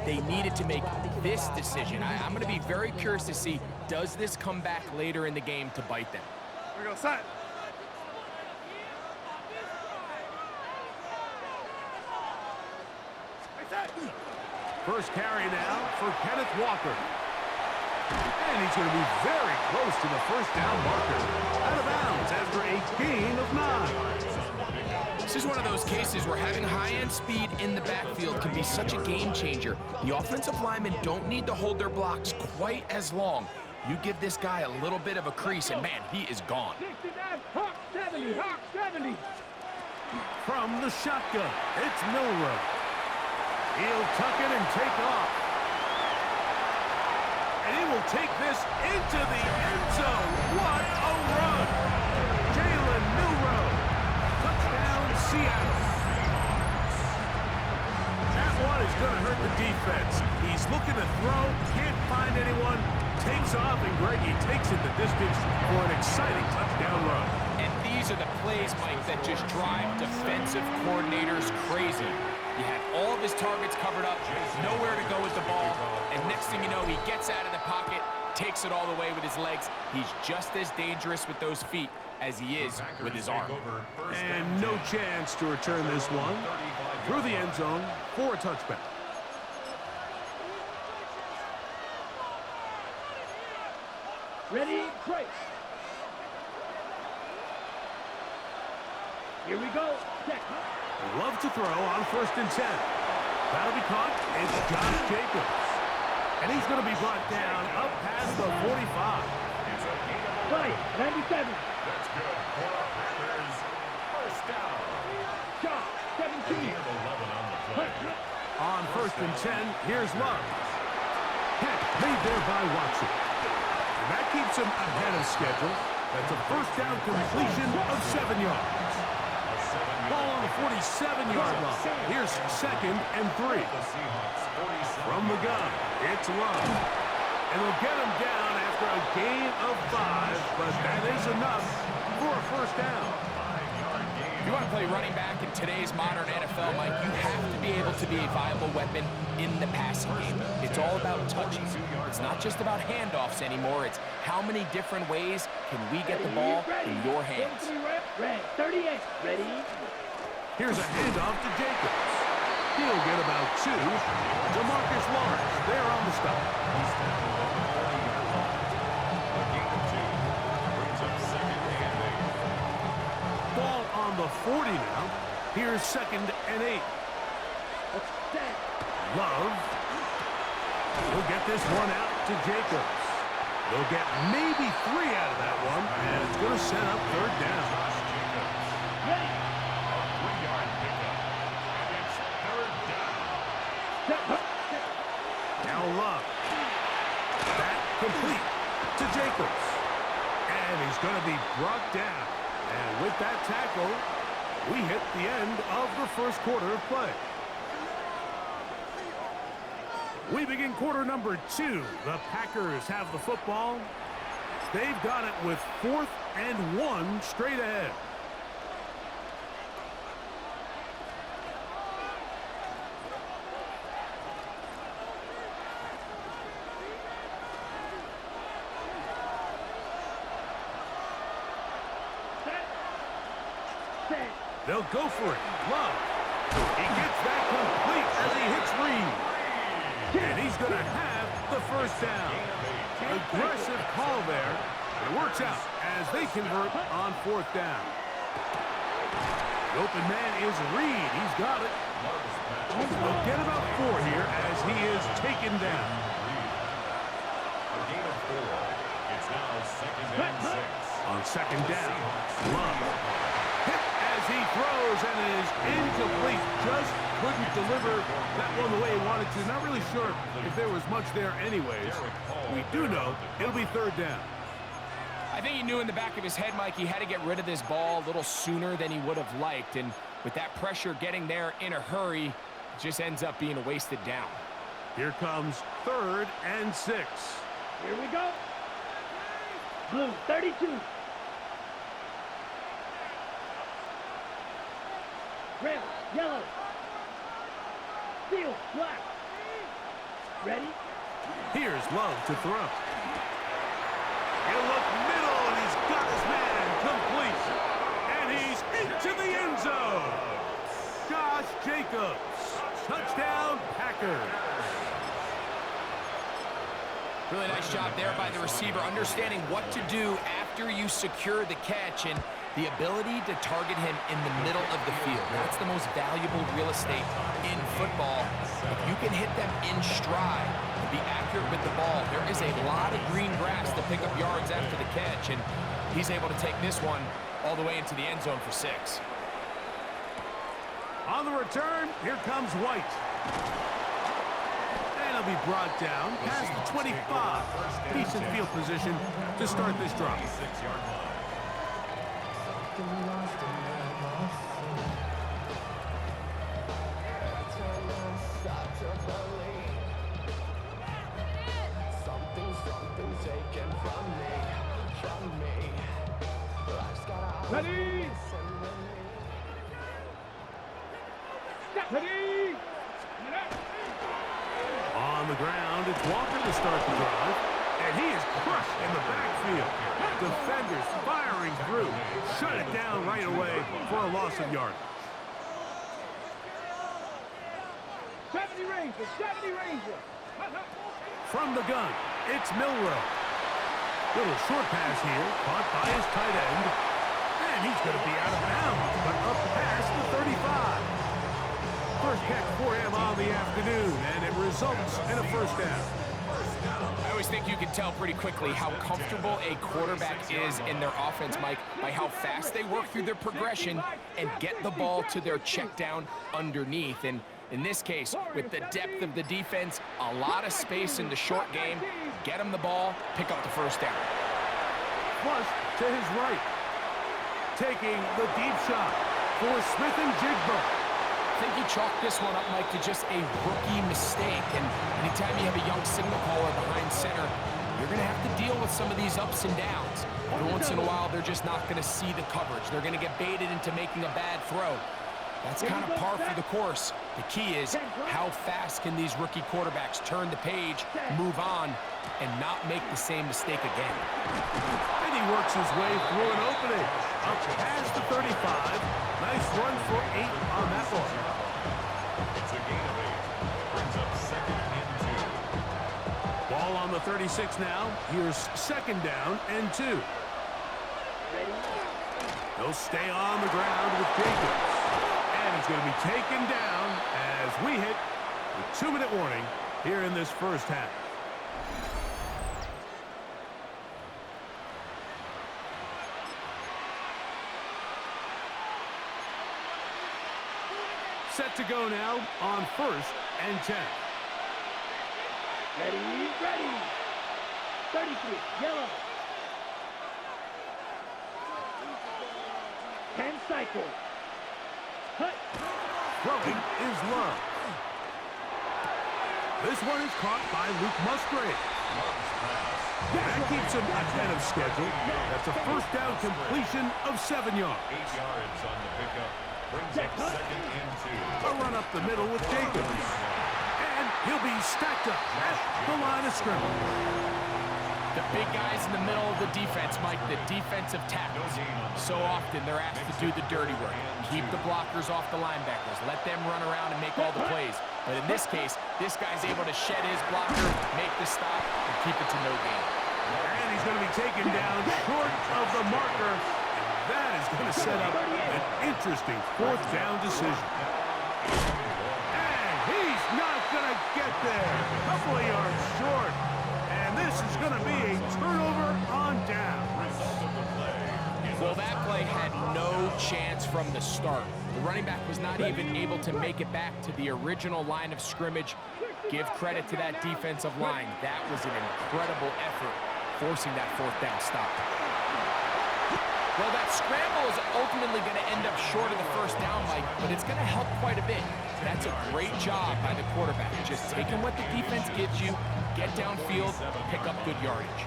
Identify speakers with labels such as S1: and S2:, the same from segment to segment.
S1: they needed to make this decision. I'm going to be very curious to see, does this come back later in the game to bite them?
S2: Here we go, set.
S3: First carry now for Kenneth Walker. And he's going to be very close to the first down marker. Out of bounds after a gain of 9.
S1: This is one of those cases where having high-end speed in the backfield can be such a game changer. The offensive linemen don't need to hold their blocks quite as long. You give this guy a little bit of a crease, and man, he is gone.
S2: 70, 70.
S3: From the shotgun, it's Milrow. He'll tuck it and take off. And he will take this into the end zone. What a run! Jalen Milrow. Touchdown, Seattle. That one is going to hurt the defense. He's looking to throw, can't find anyone, takes off, and Greggy takes it the distance for an exciting touchdown run.
S1: And these are the plays, Mike, that just drive defensive coordinators crazy. He had all of his targets covered up, nowhere to go with the ball, and next thing you know, he gets out of the pocket, takes it all the way with his legs. He's just as dangerous with those feet as he is with his arm.
S3: And no chance to return this one through the end zone for a touchback.
S2: Ready, trace. Here we go. Check.
S3: Love to throw on 1st and 10. That'll be caught. It's Josh Jacobs. And he's going to be brought down up past the 45.
S2: Right, 97.
S4: That's good. For our Packers, first down.
S2: Shot, 17.
S3: On 1st and 10, here's Love. Catch made there by Watson. And that keeps him ahead of schedule. That's a first down completion of 7 yards. Ball on the 47-yard line. Here's 2nd and 3. From the gun, it's Love. And they'll get him down after a gain of 5, but that is enough for a first down.
S1: If you want to play running back in today's modern NFL, Mike, you have to be able to be a viable weapon in the passing game. It's all about touches. It's not just about handoffs anymore. It's how many different ways can we get the ball in your hands.
S2: Red, 38. Ready?
S3: Here's a handoff to Jacobs. He'll get about 2. DeMarcus Lawrence there on the stop. Ball on the 40 now. Here's 2nd and 8. Love. He'll get this one out to Jacobs. They'll get maybe 3 out of that one, and it's going to set up 3rd down. Now Love. That complete to Jacobs. And he's going to be brought down. And with that tackle, we hit the end of the first quarter of play. We begin quarter number 2. The Packers have the football. They've got it with 4th and 1 straight ahead. They'll go for it. Love. He gets that complete as he hits Reed. And he's going to have the first down. Aggressive call there. It works out as they convert on 4th down. The open man is Reed. He's got it. They'll get about 4 here as he is taken down.
S4: A gain of 4. It's now 2nd and 6.
S3: On 2nd down, Love. Hit as he throws, and it is incomplete. Just couldn't deliver that one the way he wanted to. Not really sure if there was much there anyways. We do know it'll be 3rd down.
S1: I think he knew in the back of his head, Mike, he had to get rid of this ball a little sooner than he would have liked. And with that pressure getting there in a hurry, it just ends up being a wasted down.
S3: Here comes 3rd and 6.
S2: Here we go. Blue, 32. Red, yellow. Steel, black. Ready?
S3: Here's Love to throw. He'll look middle, and he's got his man complete. And he's into the end zone. Josh Jacobs. Touchdown, Packers.
S1: Really nice job there by the receiver, understanding what to do after you secure the catch and the ability to target him in the middle of the field. That's the most valuable real estate in football. If you can hit them in stride and be accurate with the ball, there is a lot of green grass to pick up yards after the catch, and he's able to take this one all the way into the end zone for 6.
S3: On the return, here comes White. And he'll be brought down past the 25. Decent field position to start this drive.
S4: 6-yard line.
S2: Ready? Ready?
S3: On the ground, it's Walker to start the drive. And he is crushed in the backfield. Defenders firing through. Shut it down right away for a loss of yardage.
S2: 70 Ranger, 70 Ranger.
S3: From the gun, it's Milrow. Little short pass here, caught by his tight end. And he's going to be out of bounds, but up past the 35. First catch for him on the afternoon, and it results in a first down.
S1: I always think you can tell pretty quickly how comfortable a quarterback is in their offense, Mike, by how fast they work through their progression and get the ball to their check down underneath. And in this case, with the depth of the defense, a lot of space in the short game, get him the ball, pick up the first down.
S3: Flush to his right. Taking the deep shot for Smith and Jigba.
S1: I think you chalk this one up, Mike, to just a rookie mistake. And anytime you have a young signal caller behind center, you're going to have to deal with some of these ups and downs. Every once in a while, they're just not going to see the coverage. They're going to get baited into making a bad throw. That's kind of par for the course. The key is how fast can these rookie quarterbacks turn the page, move on, and not make the same mistake again.
S3: And he works his way through an opening. Up past the 35. Nice run for 8 on that one.
S4: It's a gain of 8. Brings up 2nd and 2.
S3: Ball on the 36 now. Here's 2nd down and 2. He'll stay on the ground with Jacobs. And he's going to be taken down as we hit the 2-minute warning here in this first half. Set to go now on 1st and 10.
S2: Ready, ready. 33, yellow. 10 cycle. Hut.
S3: Throwing is Love. This one is caught by Luke Musgrave. That keeps him ahead of schedule. That's a first down completion of 7 yards.
S4: 8 yards on the pickup. Brings up 2nd and 2.
S3: A run up the middle with Jacobs. And he'll be stacked up at the line of scrimmage.
S1: The big guys in the middle of the defense, Mike, the defensive tackles. So often they're asked to do the dirty work. Keep the blockers off the linebackers. Let them run around and make all the plays. But in this case, this guy's able to shed his blocker, make the stop, and keep it to no gain.
S3: And he's going to be taken down short of the marker. That is going to set up an interesting 4th down decision. And he's not going to get there. A couple of yards short. And this is going to be a turnover on down.
S1: Well, that play had no chance from the start. The running back was not even able to make it back to the original line of scrimmage. Give credit to that defensive line. That was an incredible effort, forcing that 4th down stop. Well, that scramble is ultimately going to end up short of the first down, Mike, but it's going to help quite a bit. That's a great job by the quarterback. Just taking what the defense gives you, get downfield, pick up good yardage.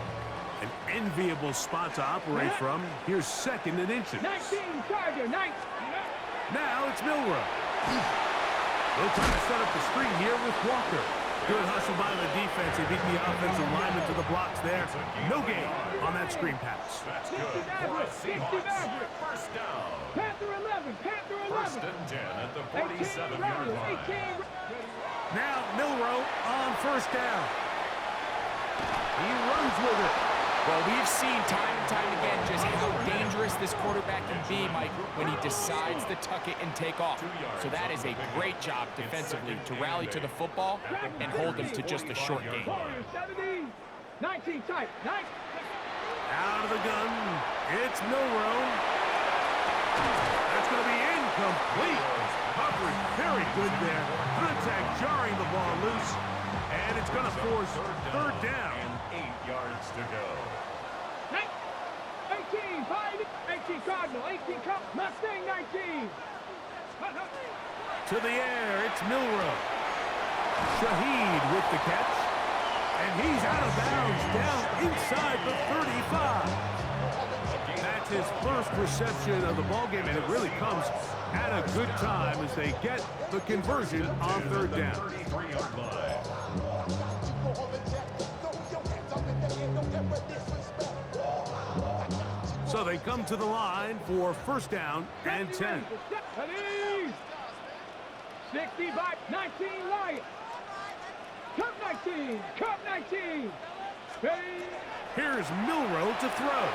S3: An enviable spot to operate from. Here's 2nd and inches.
S2: 19, Charger, 19.
S3: Now it's Milrow. No time to set up the screen here with Walker. Good hustle by the defense. They beat the offensive lineman to the blocks there. No gain on that screen pass.
S4: That's good for the Seahawks. First down.
S2: Panther 11, Panther 11.
S4: First and 10 at the 47-yard line.
S3: Now Milroe on first down. He runs with it.
S1: Well, we've seen time and time again just how dangerous this quarterback can be, Mike, when he decides to tuck it and take off. So that is a great job defensively to rally to the football and hold him to just a short gain.
S2: 70, 19 type, 9.
S3: Out of the gun, it's Milroe. That's going to be incomplete. Coverage very good there. Contact jarring the ball loose. And it's going to force third down.
S4: 8 yards to go.
S2: 18, 18 Cardinal, 18 Mustang 19.
S3: To the air, it's Milroe. Shaheed with the catch. And he's out of bounds down inside the 35. That's his first reception of the ballgame, and it really comes at a good time as they get the conversion on third down.
S4: 33-yard line.
S3: So they come to the line for first down and 10.
S2: 65, 19 Lions. Cup 19, Cup 19.
S3: Here's Milroe to throw.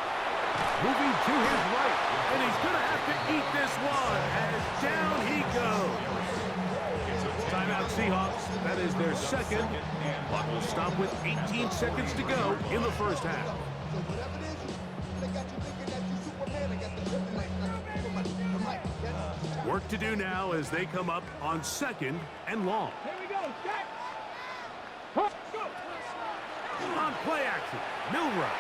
S3: Moving to his right, and he's going to have to eat this one as down he goes. Timeout Seahawks. That is their second. Clock will stop with 18 seconds to go in the first half. Work to do now as they come up on second and long.
S2: Here we go, Jack. Go.
S3: On play action, Milroe.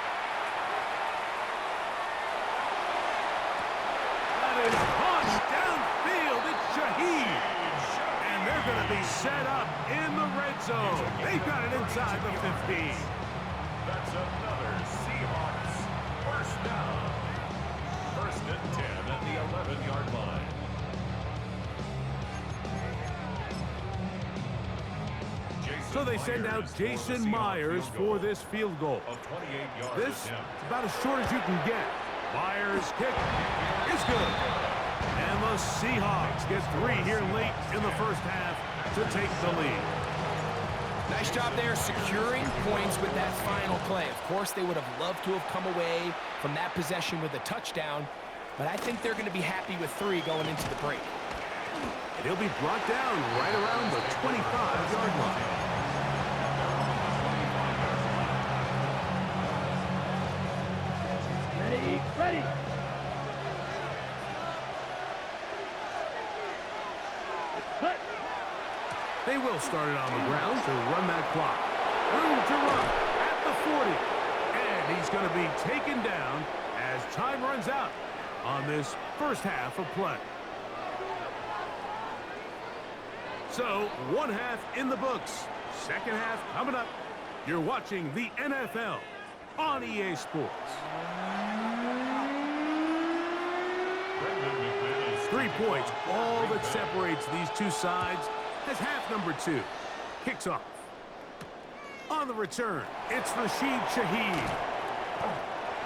S3: That is caught downfield. It's Shaheed. And they're going to be set up in the red zone. They've got it inside the 15.
S4: That's another Seahawks first down. First and 10 at the 11-yard line.
S3: So they send out Jason Myers for this field goal. This is about as short as you can get. Myers' kick is good. And the Seahawks get 3 here late in the first half to take the lead.
S1: Nice job there securing points with that final play. Of course, they would have loved to have come away from that possession with a touchdown, but I think they're going to be happy with 3 going into the break.
S3: And he'll be brought down right around the 25-yard line.
S2: Ready.
S3: They will start it on the ground to run that clock. Room to run at the 40. And he's going to be taken down as time runs out on this first half of play. So, one half in the books. Second half coming up. You're watching the NFL on EA Sports. 3 points, all that separates these two sides as half number 2 kicks off. On the return, it's Rashid Shaheed.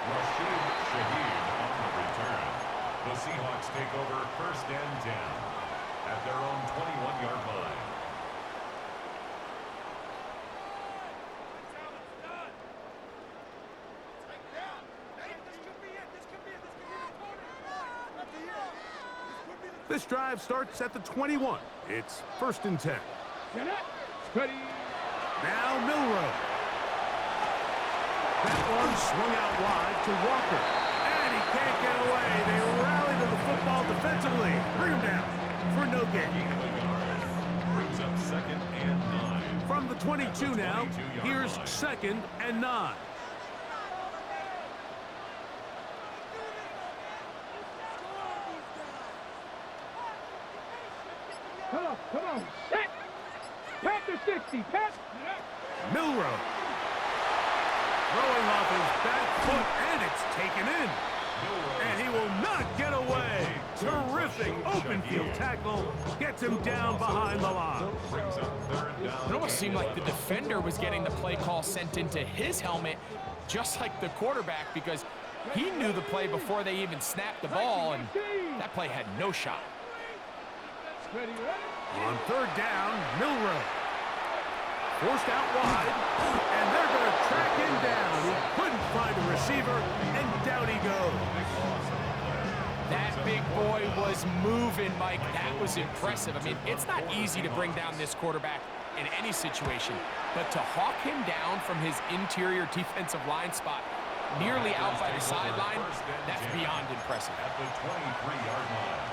S4: Rashid Shaheed on the return. The Seahawks take over first and 10 at their own 21-yard line.
S3: This drive starts at the 21. It's first and 10.
S2: Ready.
S3: Now Milroe. That one swung out wide to Walker. And he can't get away. They rally to the football defensively. Bring him down for no gain.
S4: Brings up second and 9.
S3: From the 22 now, here's second and 9.
S2: Come on. Set. Panther 60. Milroe.
S3: Throwing off his back foot, and it's taken in. And he will not get away. Terrific open field tackle. Gets him down behind the line.
S1: It almost seemed like the defender was getting the play call sent into his helmet, just like the quarterback, because he knew the play before they even snapped the ball, and that play had no shot.
S3: On third down, Milroe. Forced out wide, and they're going to track him down. He couldn't find a receiver, and down he goes.
S1: That big boy was moving, Mike. That was impressive. I mean, it's not easy to bring down this quarterback in any situation, but to hawk him down from his interior defensive line spot, nearly out by the sideline, that's beyond impressive.
S4: At the 23-yard line.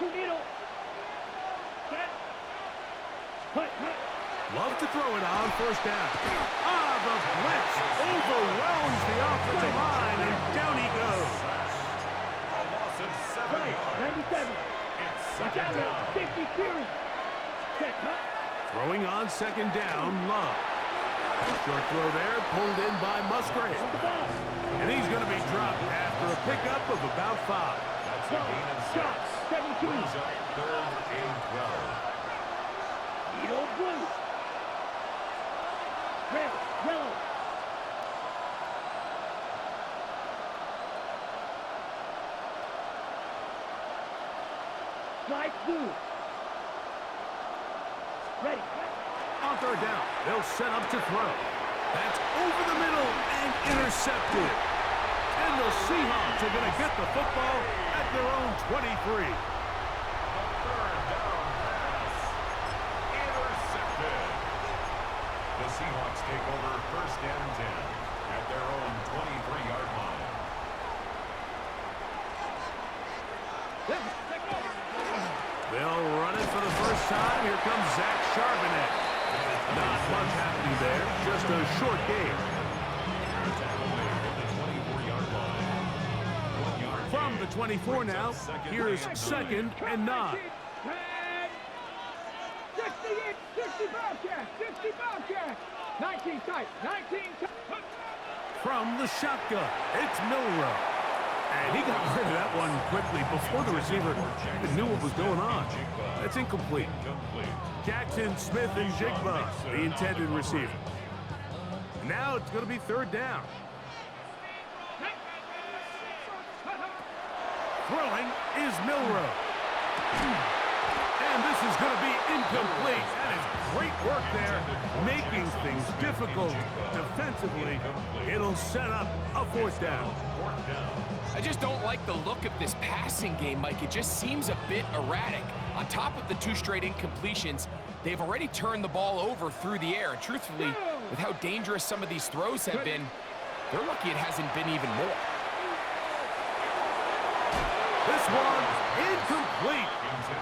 S2: Needle. Set. Hut.
S3: Love to throw it on first down. The blitz overwhelms the offensive line, and down he goes.
S4: A loss of 7
S2: Right,
S4: yards.
S2: 97.
S4: It's
S2: Watch
S4: second
S2: out now.
S4: down.
S2: 50 series. Set. Hut.
S3: Throwing on second down, Love. Short throw there, pulled in by Musgrave.
S2: The ball.
S3: And he's going to be dropped after a pickup of about 5.
S4: That's a gain of 6.
S2: Shot. 17.
S4: Brings up 3rd and 12.
S2: Needle blue. Red. Yellow. Light blue. Ready.
S3: On third down, they'll set up to throw. That's over the middle and intercepted. And the Seahawks are going to get the football at their own 23.
S4: Third down pass. Intercepted. The Seahawks take over 1st and 10 at their own 23-yard line.
S3: They'll run it for the first time. Here comes Zach Charbonnet. Not much happening there, just a short gain.
S4: Tackle made at the 24-yard line. 1 yard
S3: From
S4: gain.
S3: the 24 now, here's 2nd and 9.
S2: 60 Bobcat. 60 Bobcat. 19 tight. 19 tight.
S3: From the shotgun, it's Milroe. And he got rid of that one quickly before the receiver even knew what was going on. That's incomplete. Jackson, Smith, and Jigba, the intended receiver. Now it's going to be third down. Throwing is Milroe. And this is going to be incomplete. That is great work there, making things difficult defensively. It'll set up a fourth down.
S1: I just don't like the look of this passing game, Mike. It just seems a bit erratic. On top of the 2 straight incompletions, they've already turned the ball over through the air. And truthfully, with how dangerous some of these throws have been, they're lucky it hasn't been even more.
S3: This one, incomplete.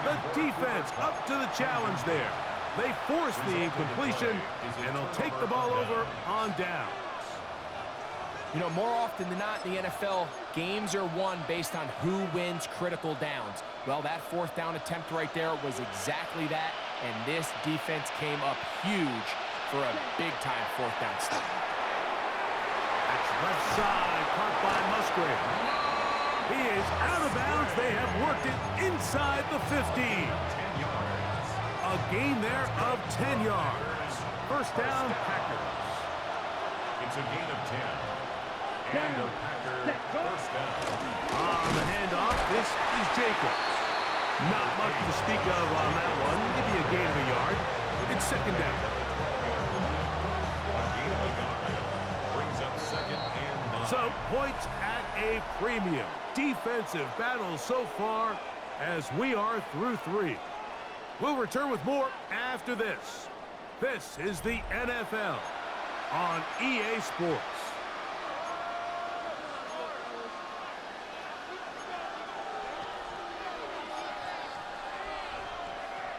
S3: The defense up to the challenge there. They force the incompletion, and they'll take the ball over on down.
S1: You know, more often than not in the NFL, games are won based on who wins critical downs. Well, that 4th down attempt right there was exactly that, and this defense came up huge for a big-time 4th down stop.
S3: That's left side, caught by Musgrave. He is out of bounds. They have worked it inside the 50.
S4: 10 yards.
S3: A gain there of 10 yards. First down, Packers.
S4: It's a gain of 10. And a Packer first down.
S3: On the handoff, this is Jacobs. Not much to speak of on that one. Maybe a gain of a yard. It's second down.
S4: A gain of a yard. Brings up 2nd and 9.
S3: So, points at a premium. Defensive battle so far as we are through 3. We'll return with more after this. This is the NFL on EA Sports.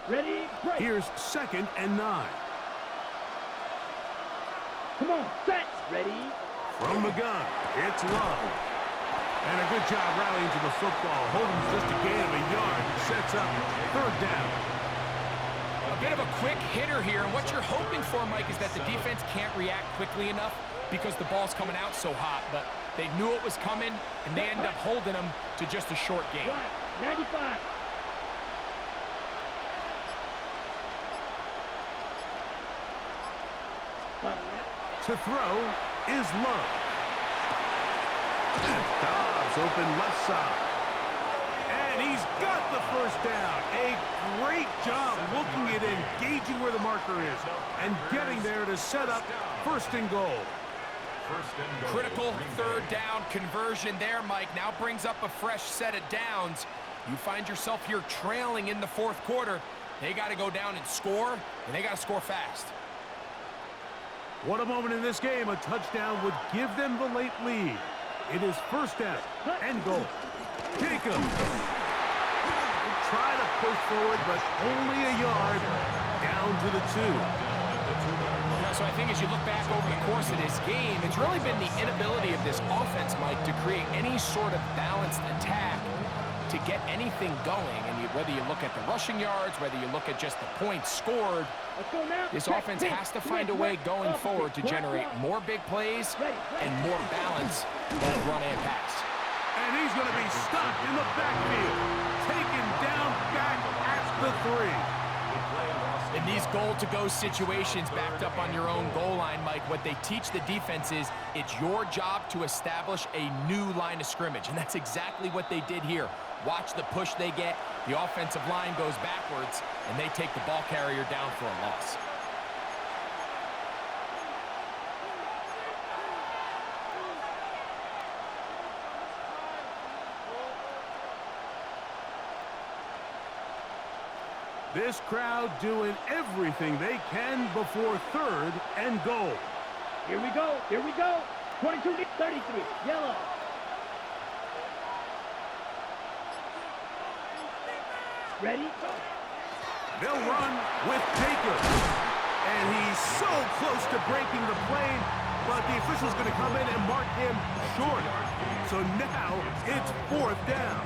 S2: Ready, break.
S3: Here's 2nd and 9.
S2: Come on, set. Ready.
S3: From the gun, it's Love. And a good job rallying to the football. Holding just a gain of a yard. Sets up 3rd down.
S1: A bit of a quick hitter here. And what you're hoping for, Mike, is that the defense can't react quickly enough because the ball's coming out so hot. But they knew it was coming, and they end up holding them to just a short game.
S2: 95.
S3: To throw is Love. Dobbs open left side. And he's got the 1st down. A great job looking at engaging where the marker is and getting there to set up 1st and goal.
S1: Critical 3rd down conversion there, Mike. Now brings up a fresh set of downs. You find yourself here trailing in the 4th quarter. They got to go down and score, and they got to score fast.
S3: What a moment in this game. A touchdown would give them the late lead. It is 1st down and goal. Jacobs. Try to push forward, but only a yard down to the 2.
S1: So I think as you look back over the course of this game, it's really been the inability of this offense, Mike, to create any sort of balanced attack to get anything going. And whether you look at the rushing yards, whether you look at just the points scored, this offense has to find a way going forward to generate more big plays and more balance both run and pass.
S3: And he's going to be stopped in the backfield. Taken down back at the 3.
S1: In these goal-to-go situations backed up on your own goal line, Mike, what they teach the defense is it's your job to establish a new line of scrimmage, and that's exactly what they did here. Watch the push they get. The offensive line goes backwards, and they take the ball carrier down for a loss.
S3: This crowd doing everything they can before 3rd and goal.
S2: Here we go. Here we go. 22-33. Yellow. Ready?
S3: They'll run with Jacobs. And he's so close to breaking the plane, but the official's going to come in and mark him short. So now it's 4th down.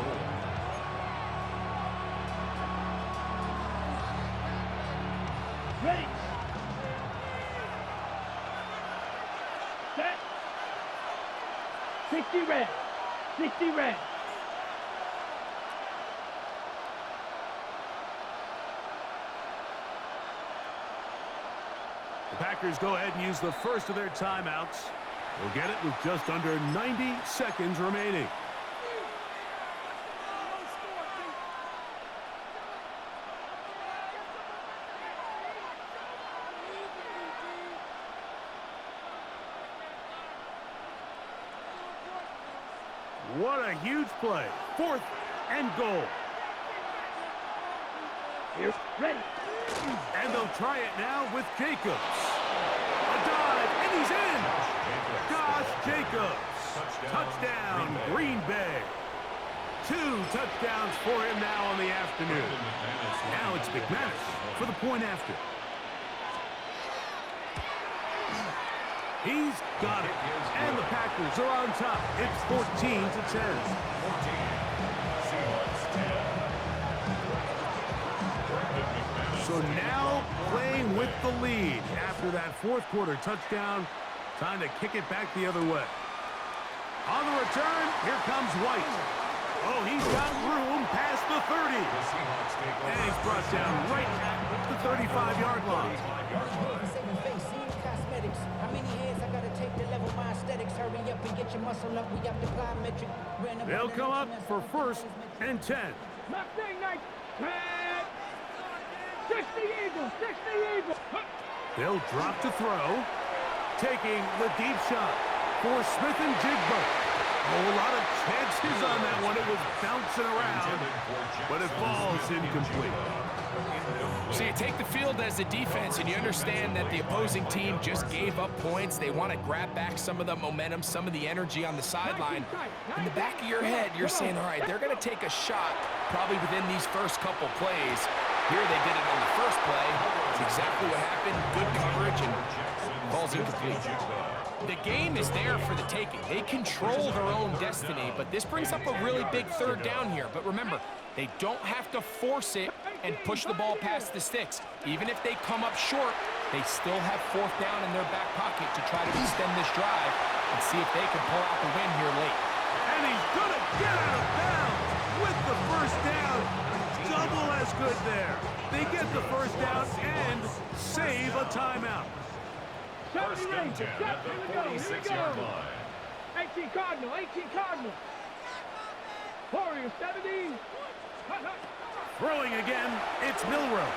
S2: Ready. Set. 60 red. 60 red.
S3: The Packers go ahead and use the first of their timeouts. They'll get it with just under 90 seconds remaining. What a huge play. 4th and goal.
S2: Here, ready.
S3: And they'll try it now with Jacobs. A dive, and he's in. Josh Jacobs. Touchdown, Green Bay. 2 touchdowns for him now on the afternoon. Now it's McManus for the point after. He's got it. And the Packers are on top. It's 14-10. So now playing with the lead after that 4th quarter touchdown. Time to kick it back the other way. On the return, here comes White. Oh, he's got room past the 30. And he's brought down right at the 35-yard line. They'll come up for 1st and 10.
S2: Mustang night. 60 Eagles. 60 Eagles.
S3: They'll drop to throw. Taking the deep shot for Smith and Jigba. Oh, a lot of chances on that one. It was bouncing around, but it falls incomplete.
S1: So you take the field as a defense, and you understand that the opposing team just gave up points. They want to grab back some of the momentum, some of the energy on the sideline. In the back of your head, you're saying, all right, they're going to take a shot probably within these first couple plays. Here they did it on the first play. It's exactly what happened. Good coverage and ball's incomplete. The game is there for the taking. They control their own destiny, but this brings up a really big third down here. But remember, they don't have to force it and push the ball past the sticks. Even if they come up short, they still have fourth down in their back pocket to try to extend this drive and see if they can pull out the win here late.
S3: And he's going to get out of bounds with the first down. Double as good there. They get the first down and save a timeout.
S4: First and 10 at the 46-yard line.
S2: 18 Cardinal, 18 Cardinal. Warriors 70.
S3: Throwing again, it's Milroe.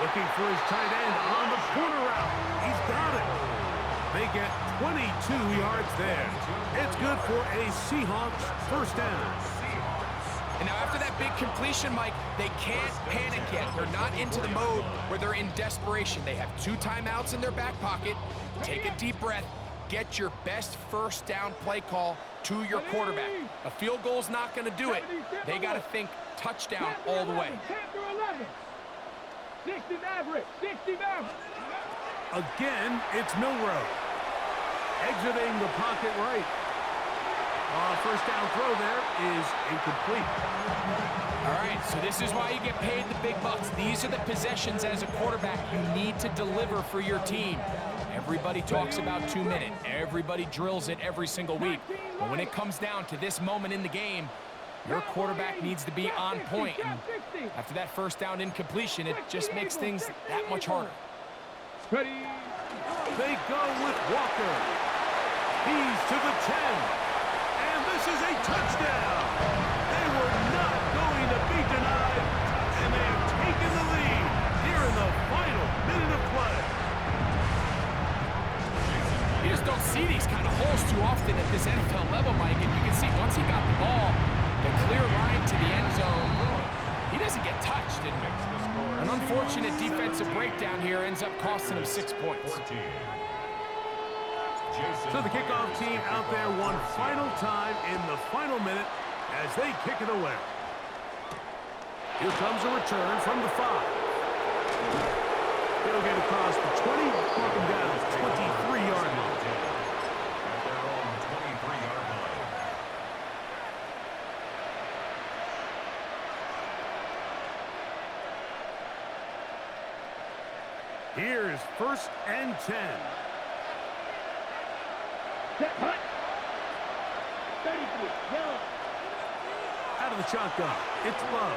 S3: Looking for his tight end on the corner route. He's got it. They get 22 yards there. It's good for a Seahawks first down.
S1: And now after that big completion, Mike, they can't panic yet. They're not into the mode where they're in desperation. They have 2 timeouts in their back pocket. Take a deep breath. Get your best first down play call to your quarterback. A field goal's not going to do it. They got to think touchdown all the way.
S2: 10 through 11. 60 average, 60 average.
S3: Again, it's Milroe. Exiting the pocket right. First down throw there is incomplete.
S1: All right, so this is why you get paid the big bucks. These are the possessions as a quarterback you need to deliver for your team. Everybody talks about 2 minute. Everybody drills it every single week. But when it comes down to this moment in the game, your quarterback needs to be on point. And after that first down incompletion, it just makes things that much harder.
S2: Ready.
S3: They go with Walker. He's to the 10. And this is a touchdown. They were not going to be denied. And they have taken the lead here in the final minute of play.
S1: You just don't see these kind of holes too often at this NFL level, Mike. And you can see once he got the ball, the clear line to the end zone, he doesn't get touched. And an unfortunate defensive breakdown here ends up costing him 6 points.
S3: So the kickoff team out there one final time in the final minute as they kick it away. Here comes a return from the 5. They'll get across the 20, walking down the 23-yard line.
S4: At their own 23-yard line.
S3: Here's first and 10.
S2: Set hunt. 33. Yellow.
S3: Out of the shotgun, it's Love.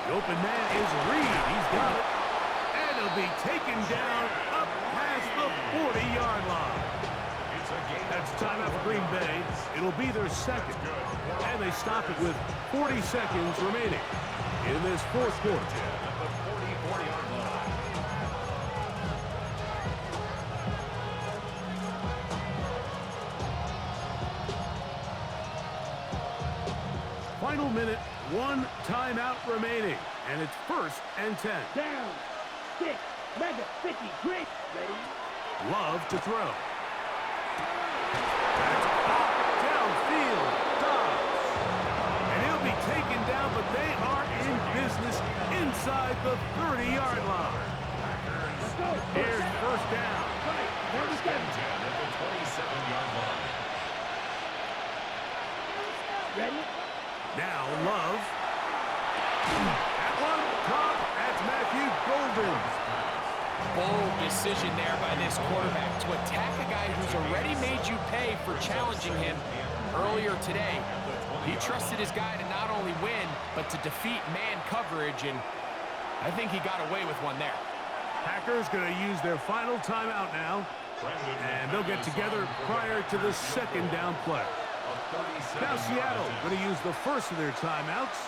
S3: The open man is Reed. He's got it. And he'll be taken down up past the 40-yard line. That's timeout for Green Bay. It'll be their second. And they stop it with 40 seconds remaining in this fourth quarter.
S4: At the 44-yard line.
S3: Final minute, 1 timeout remaining. And it's first and 10.
S2: Down. 6. Mega 50. Great. Ready.
S3: Love to throw. That's off downfield. Dobbs. And he'll be taken down, but they are in business inside the 30-yard line.
S2: Let's go.
S3: Here's first down.
S2: Right.
S4: First and 10 at the 27-yard line.
S2: Ready.
S3: Now Love. That one caught. That's Matthew Golden.
S1: Bold decision there by this quarterback to attack a guy who's already made you pay for challenging him earlier today. He trusted his guy to not only win, but to defeat man coverage, and I think he got away with one there.
S3: Packers going to use their final timeout now, and they'll get together prior to the second down play. Now Seattle going to use the first of their timeouts,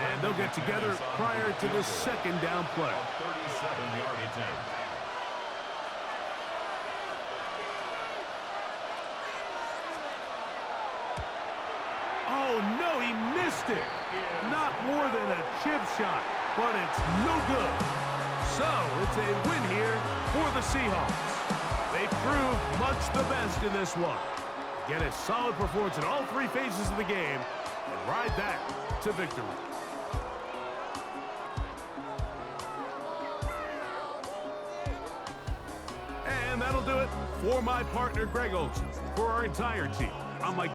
S3: and they'll get together prior to the second down play.
S4: 37-yard attempt.
S3: Oh, no, he missed it. Not more than a chip shot, but it's no good. So it's a win here for the Seahawks. They proved much the best in this one. Get a solid performance in all 3 phases of the game and ride that to victory. For my partner, Greg Olson, for our entire team, I'm Mike.